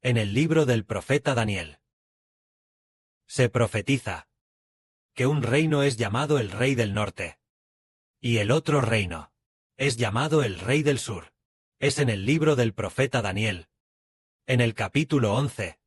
En el libro del profeta Daniel se profetiza que un reino es llamado el rey del norte, y el otro reino es llamado el rey del sur. Es en el libro del profeta Daniel, en el capítulo 11,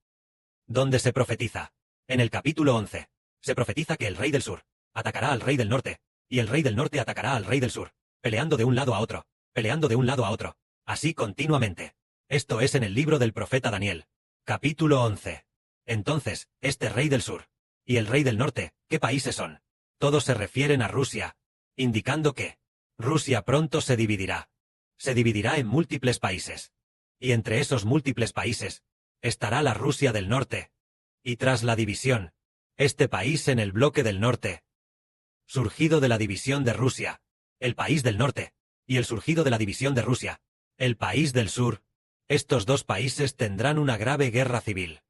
donde se profetiza. En el capítulo 11, se profetiza que el rey del sur atacará al rey del norte, y el rey del norte atacará al rey del sur, peleando de un lado a otro, peleando de un lado a otro, así continuamente. Esto es en el libro del profeta Daniel, capítulo 11. Entonces, este rey del sur y el rey del norte, ¿qué países son? Todos se refieren a Rusia, indicando que Rusia pronto se dividirá. Se dividirá en múltiples países. Y entre esos múltiples países estará la Rusia del norte. Y tras la división, este país en el bloque del norte, surgido de la división de Rusia, el país del norte, y el surgido de la división de Rusia, el país del sur, estos dos países tendrán una grave guerra civil.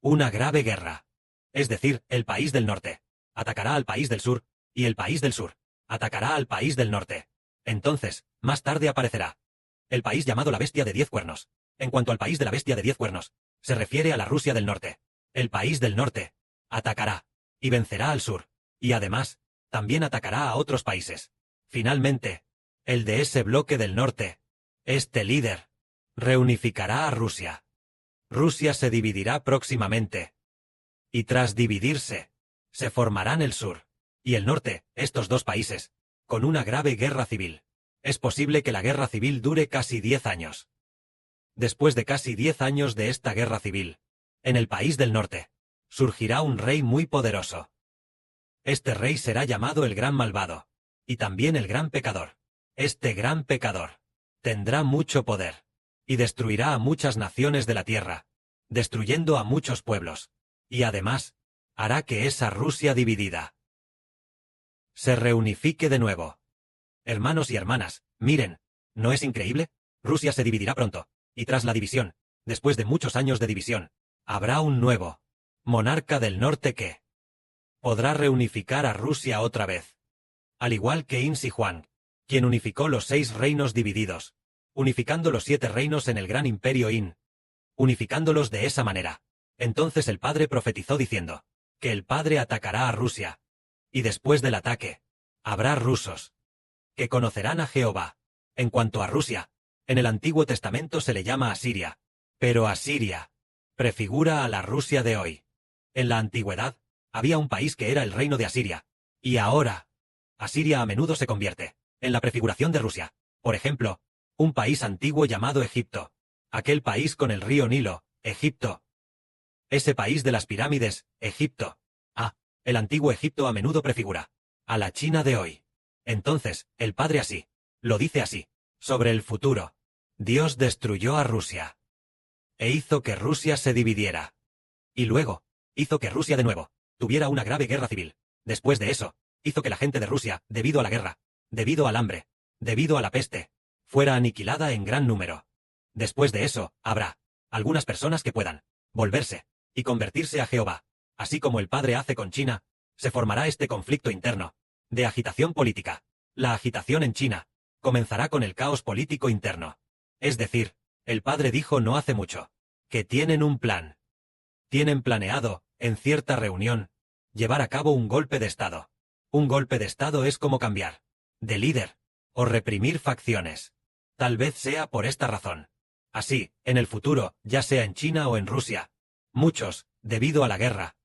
Una grave guerra. Es decir, el país del norte atacará al país del sur, y el país del sur atacará al país del norte. Entonces, más tarde aparecerá el país llamado la bestia de 10 cuernos. En cuanto al país de la bestia de 10 cuernos, se refiere a la Rusia del norte. El país del norte atacará y vencerá al sur, y además, también atacará a otros países. Finalmente, el de ese bloque del norte, este líder, reunificará a Rusia. Rusia se dividirá próximamente. Y tras dividirse, se formarán el sur y el norte, estos dos países, con una grave guerra civil. Es posible que la guerra civil dure casi 10 años. Después de casi 10 años de esta guerra civil, en el país del norte, surgirá un rey muy poderoso. Este rey será llamado el Gran Malvado, y también el Gran Pecador. Este gran pecador tendrá mucho poder, y destruirá a muchas naciones de la tierra, destruyendo a muchos pueblos, y además, hará que esa Rusia dividida se reunifique de nuevo. Hermanos y hermanas, miren, ¿no es increíble? Rusia se dividirá pronto, y tras la división, después de muchos años de división, habrá un nuevo monarca del norte que podrá reunificar a Rusia otra vez. Al igual que Insi Huang, quien unificó los 6 reinos divididos, unificando los 7 reinos en el gran imperio In, unificándolos de esa manera. Entonces el padre profetizó diciendo que el padre atacará a Rusia, y después del ataque, habrá rusos que conocerán a Jehová. En cuanto a Rusia, en el Antiguo Testamento se le llama Asiria, pero Asiria prefigura a la Rusia de hoy. En la antigüedad, había un país que era el reino de Asiria, y ahora, Asiria a menudo se convierte en la prefiguración de Rusia. Por ejemplo, un país antiguo llamado Egipto, aquel país con el río Nilo, Egipto. Ese país de las pirámides, Egipto. El antiguo Egipto a menudo prefigura a la China de hoy. Entonces, el padre así, lo dice así, sobre el futuro. Dios destruyó a Rusia e hizo que Rusia se dividiera. Y luego, hizo que Rusia de nuevo tuviera una grave guerra civil. Después de eso, hizo que la gente de Rusia, debido a la guerra, debido al hambre, debido a la peste, fuera aniquilada en gran número. Después de eso, habrá algunas personas que puedan volverse y convertirse a Jehová. Así como el padre hace con China, se formará este conflicto interno, de agitación política. La agitación en China comenzará con el caos político interno. Es decir, el padre dijo no hace mucho, que tienen un plan. Tienen planeado, en cierta reunión, llevar a cabo un golpe de Estado. Un golpe de Estado es como cambiar de líder, o reprimir facciones. Tal vez sea por esta razón. Así, en el futuro, ya sea en China o en Rusia, muchos, debido a la guerra,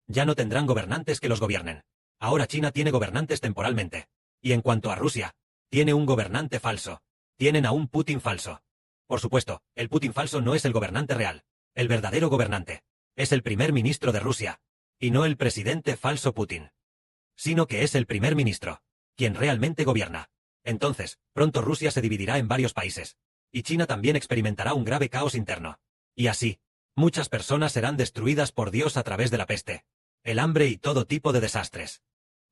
ya no tendrán gobernantes que los gobiernen. Ahora China tiene gobernantes temporalmente. Y en cuanto a Rusia, tiene un gobernante falso. Tienen a un Putin falso. Por supuesto, el Putin falso no es el gobernante real. El verdadero gobernante es el primer ministro de Rusia, y no el presidente falso Putin, sino que es el primer ministro, quien realmente gobierna. Entonces, pronto Rusia se dividirá en varios países, y China también experimentará un grave caos interno. Y así, muchas personas serán destruidas por Dios a través de la peste, el hambre y todo tipo de desastres.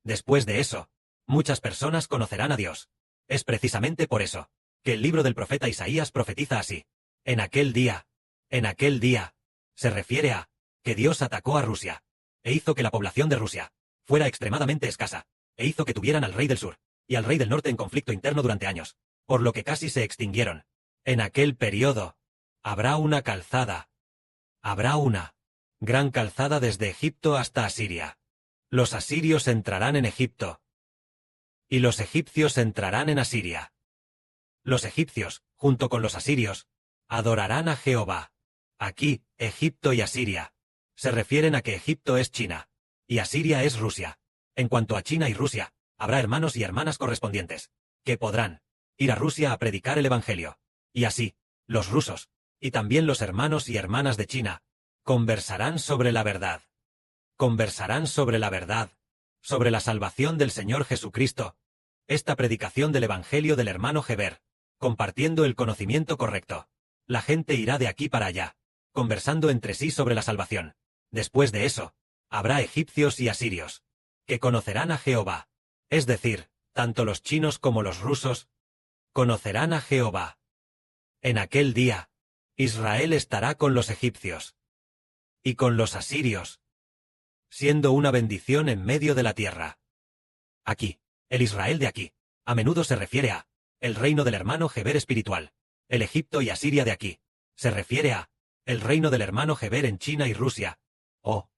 Después de eso, muchas personas conocerán a Dios. Es precisamente por eso que el libro del profeta Isaías profetiza así. En aquel día, se refiere a que Dios atacó a Rusia, e hizo que la población de Rusia fuera extremadamente escasa, e hizo que tuvieran al rey del sur y al rey del norte en conflicto interno durante años, por lo que casi se extinguieron. En aquel periodo, Habrá una calzada. Habrá una gran calzada desde Egipto hasta Asiria. Los asirios entrarán en Egipto. Y los egipcios entrarán en Asiria. Los egipcios, junto con los asirios, adorarán a Jehová. Aquí, Egipto y Asiria se refieren a que Egipto es China, y Asiria es Rusia. En cuanto a China y Rusia, habrá hermanos y hermanas correspondientes, que podrán ir a Rusia a predicar el Evangelio. Y así, los rusos, y también los hermanos y hermanas de China, conversarán sobre la verdad. Conversarán sobre la verdad, sobre la salvación del Señor Jesucristo. Esta predicación del Evangelio del hermano Heber, compartiendo el conocimiento correcto. La gente irá de aquí para allá, conversando entre sí sobre la salvación. Después de eso, habrá egipcios y asirios, que conocerán a Jehová. Es decir, tanto los chinos como los rusos, conocerán a Jehová. En aquel día, Israel estará con los egipcios y con los asirios, siendo una bendición en medio de la tierra. Aquí, el Israel de aquí, a menudo se refiere a el reino del hermano Heber espiritual. El Egipto y Asiria de aquí se refiere a el reino del hermano Heber en China y Rusia, o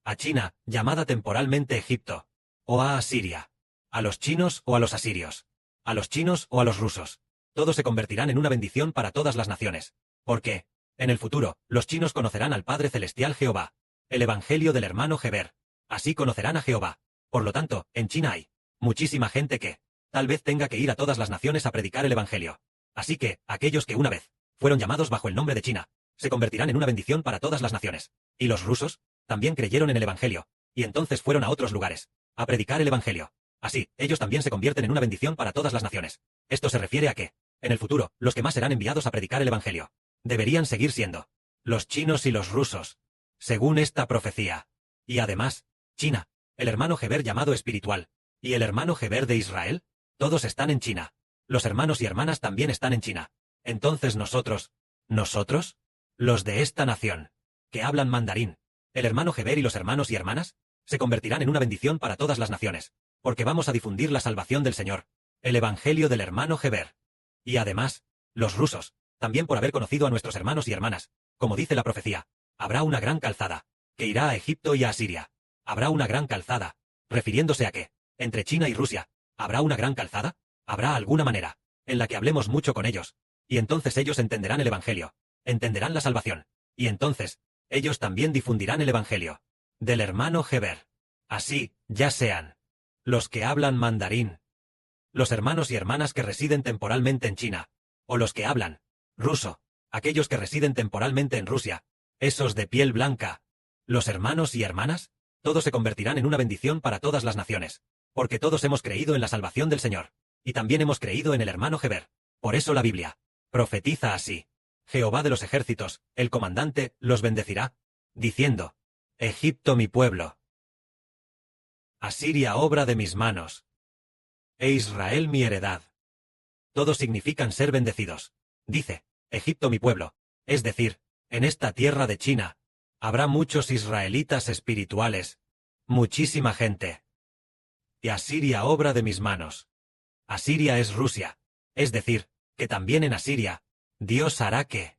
a China, llamada temporalmente Egipto, o a Asiria, a los chinos o a los asirios, a los chinos o a los rusos. Todos se convertirán en una bendición para todas las naciones, porque, en el futuro, los chinos conocerán al Padre Celestial Jehová, el Evangelio del hermano Heber. Así conocerán a Jehová. Por lo tanto, en China hay muchísima gente que, tal vez tenga que ir a todas las naciones a predicar el Evangelio. Así que, aquellos que una vez fueron llamados bajo el nombre de China, se convertirán en una bendición para todas las naciones. Y los rusos también creyeron en el Evangelio, y entonces fueron a otros lugares a predicar el Evangelio. Así, ellos también se convierten en una bendición para todas las naciones. Esto se refiere a que, en el futuro, los que más serán enviados a predicar el Evangelio deberían seguir siendo los chinos y los rusos, según esta profecía. Y además, China, el hermano Heber llamado espiritual, y el hermano Heber de Israel, todos están en China. Los hermanos y hermanas también están en China. Entonces nosotros, los de esta nación, que hablan mandarín, el hermano Heber y los hermanos y hermanas, se convertirán en una bendición para todas las naciones, porque vamos a difundir la salvación del Señor, el Evangelio del hermano Heber. Y además, los rusos, también por haber conocido a nuestros hermanos y hermanas, como dice la profecía, habrá una gran calzada, que irá a Egipto y a Asiria. Habrá una gran calzada, refiriéndose a que, entre China y Rusia, ¿habrá una gran calzada? Habrá alguna manera, en la que hablemos mucho con ellos, y entonces ellos entenderán el Evangelio, entenderán la salvación, y entonces, ellos también difundirán el Evangelio del hermano Heber. Así, ya sean los que hablan mandarín, los hermanos y hermanas que residen temporalmente en China, o los que hablan ruso, aquellos que residen temporalmente en Rusia, esos de piel blanca, los hermanos y hermanas, todos se convertirán en una bendición para todas las naciones, porque todos hemos creído en la salvación del Señor, y también hemos creído en el hermano Heber. Por eso la Biblia profetiza así: Jehová de los ejércitos, el comandante, los bendecirá, diciendo: Egipto mi pueblo, Asiria obra de mis manos, e Israel mi heredad. Todos significan ser bendecidos. Dice, Egipto mi pueblo, es decir, en esta tierra de China, habrá muchos israelitas espirituales, muchísima gente. Y Asiria obra de mis manos. Asiria es Rusia, es decir, que también en Asiria, Dios hará que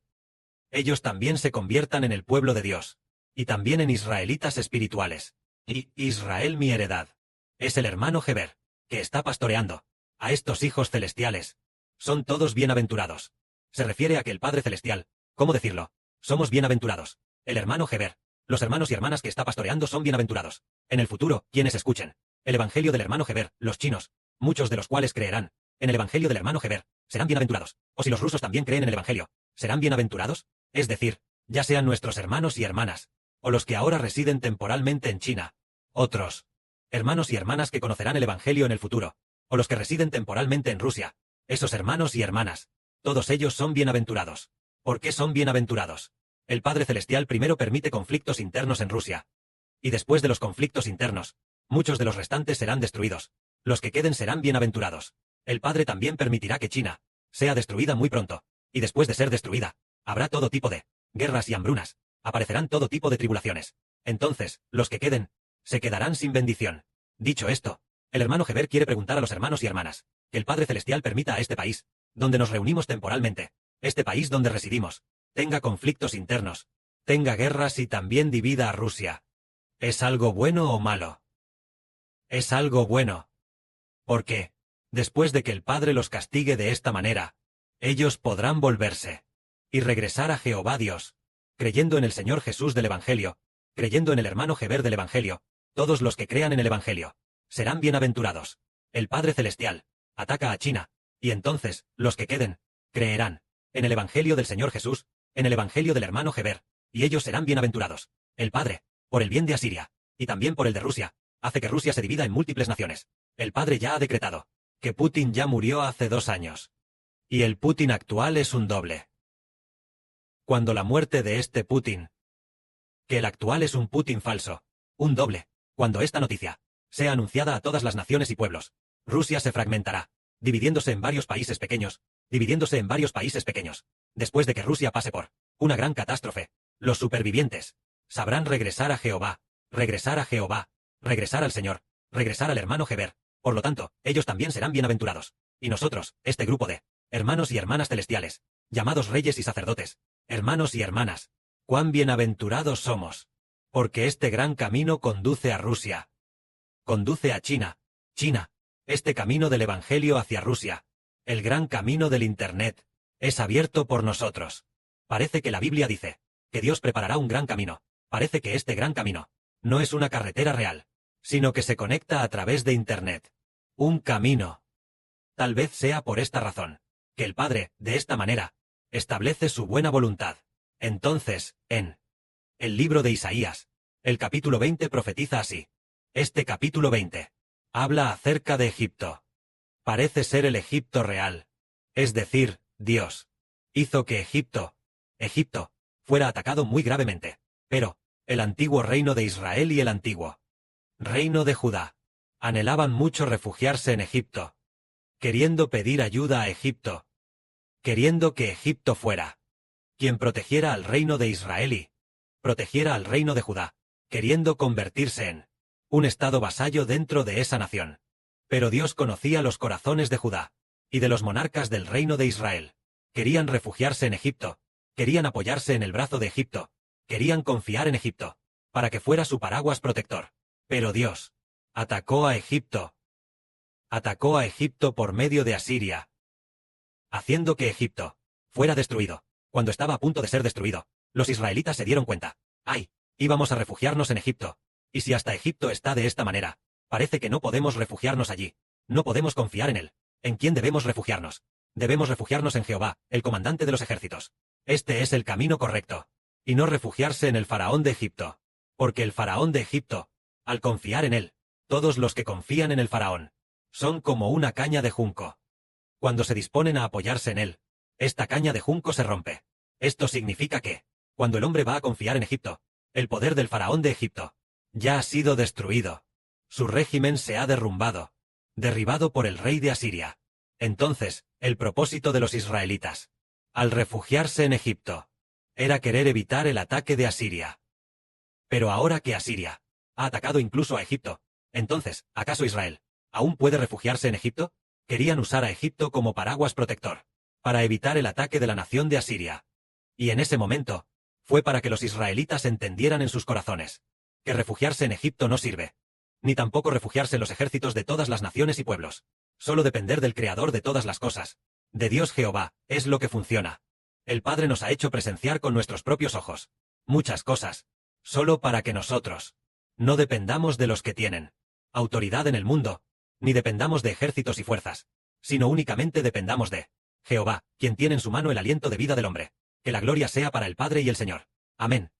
ellos también se conviertan en el pueblo de Dios, y también en israelitas espirituales. Y Israel mi heredad. Es el hermano Heber, que está pastoreando a estos hijos celestiales. Son todos bienaventurados. Se refiere a que el Padre Celestial, ¿cómo decirlo? Somos bienaventurados. El hermano Heber, los hermanos y hermanas que está pastoreando son bienaventurados. En el futuro, quienes escuchen el Evangelio del hermano Heber, los chinos, muchos de los cuales creerán en el Evangelio del hermano Heber, serán bienaventurados. O si los rusos también creen en el Evangelio, ¿serán bienaventurados? Es decir, ya sean nuestros hermanos y hermanas, o los que ahora residen temporalmente en China, otros hermanos y hermanas que conocerán el Evangelio en el futuro, o los que residen temporalmente en Rusia, esos hermanos y hermanas, todos ellos son bienaventurados. ¿Por qué son bienaventurados? El Padre Celestial primero permite conflictos internos en Rusia. Y después de los conflictos internos, muchos de los restantes serán destruidos. Los que queden serán bienaventurados. El Padre también permitirá que China sea destruida muy pronto. Y después de ser destruida, habrá todo tipo de guerras y hambrunas. Aparecerán todo tipo de tribulaciones. Entonces, los que queden, se quedarán sin bendición. Dicho esto, el hermano Heber quiere preguntar a los hermanos y hermanas que el Padre Celestial permita a este país, donde nos reunimos temporalmente, este país donde residimos, tenga conflictos internos, tenga guerras y también divida a Rusia. ¿Es algo bueno o malo? Es algo bueno. Porque, después de que el Padre los castigue de esta manera, ellos podrán volverse y regresar a Jehová Dios, creyendo en el Señor Jesús del Evangelio, creyendo en el hermano Heber del Evangelio. Todos los que crean en el Evangelio serán bienaventurados. El Padre Celestial ataca a China, y entonces, los que queden, creerán en el Evangelio del Señor Jesús, en el Evangelio del hermano Heber, y ellos serán bienaventurados. El Padre, por el bien de Asiria, y también por el de Rusia, hace que Rusia se divida en múltiples naciones. El Padre ya ha decretado que Putin ya murió hace 2 años. Y el Putin actual es un doble. Cuando la muerte de este Putin, que el actual es un Putin falso, un doble, cuando esta noticia sea anunciada a todas las naciones y pueblos, Rusia se fragmentará, dividiéndose en varios países pequeños, Después de que Rusia pase por una gran catástrofe, los supervivientes sabrán regresar a Jehová, regresar al Señor, regresar al hermano Heber. Por lo tanto, ellos también serán bienaventurados. Y nosotros, este grupo de hermanos y hermanas celestiales, llamados reyes y sacerdotes, hermanos y hermanas, cuán bienaventurados somos, porque este gran camino conduce a Rusia, conduce a China, este camino del Evangelio hacia Rusia, el gran camino del Internet, es abierto por nosotros. Parece que la Biblia dice que Dios preparará un gran camino. Parece que este gran camino no es una carretera real, sino que se conecta a través de Internet. Un camino. Tal vez sea por esta razón que el Padre, de esta manera, establece su buena voluntad. Entonces, en el libro de Isaías, el capítulo 20 profetiza así. Este capítulo 20 habla acerca de Egipto. Parece ser el Egipto real. Es decir, Dios hizo que Egipto, fuera atacado muy gravemente. Pero, el antiguo reino de Israel y el antiguo reino de Judá anhelaban mucho refugiarse en Egipto, queriendo pedir ayuda a Egipto, queriendo que Egipto fuera quien protegiera al reino de Israel y protegiera al reino de Judá, queriendo convertirse en un estado vasallo dentro de esa nación. Pero Dios conocía los corazones de Judá y de los monarcas del reino de Israel. Querían refugiarse en Egipto, querían apoyarse en el brazo de Egipto, querían confiar en Egipto, para que fuera su paraguas protector. Pero Dios atacó a Egipto por medio de Asiria, haciendo que Egipto fuera destruido. Cuando estaba a punto de ser destruido, los israelitas se dieron cuenta. ¡Ay! Íbamos a refugiarnos en Egipto. Y si hasta Egipto está de esta manera, parece que no podemos refugiarnos allí. No podemos confiar en él. ¿En quién debemos refugiarnos? Debemos refugiarnos en Jehová, el comandante de los ejércitos. Este es el camino correcto. Y no refugiarse en el faraón de Egipto. Porque el faraón de Egipto, al confiar en él, todos los que confían en el faraón, son como una caña de junco. Cuando se disponen a apoyarse en él, esta caña de junco se rompe. Esto significa que, cuando el hombre va a confiar en Egipto, el poder del faraón de Egipto ya ha sido destruido. Su régimen se ha derrumbado, derribado por el rey de Asiria. Entonces, el propósito de los israelitas, al refugiarse en Egipto, era querer evitar el ataque de Asiria. Pero ahora que Asiria ha atacado incluso a Egipto, entonces, ¿acaso Israel aún puede refugiarse en Egipto? Querían usar a Egipto como paraguas protector, para evitar el ataque de la nación de Asiria. Y en ese momento, fue para que los israelitas entendieran en sus corazones que refugiarse en Egipto no sirve, ni tampoco refugiarse en los ejércitos de todas las naciones y pueblos. Solo depender del Creador de todas las cosas, de Dios Jehová, es lo que funciona. El Padre nos ha hecho presenciar con nuestros propios ojos muchas cosas, solo para que nosotros no dependamos de los que tienen autoridad en el mundo, ni dependamos de ejércitos y fuerzas, sino únicamente dependamos de Jehová, quien tiene en su mano el aliento de vida del hombre. Que la gloria sea para el Padre y el Señor. Amén.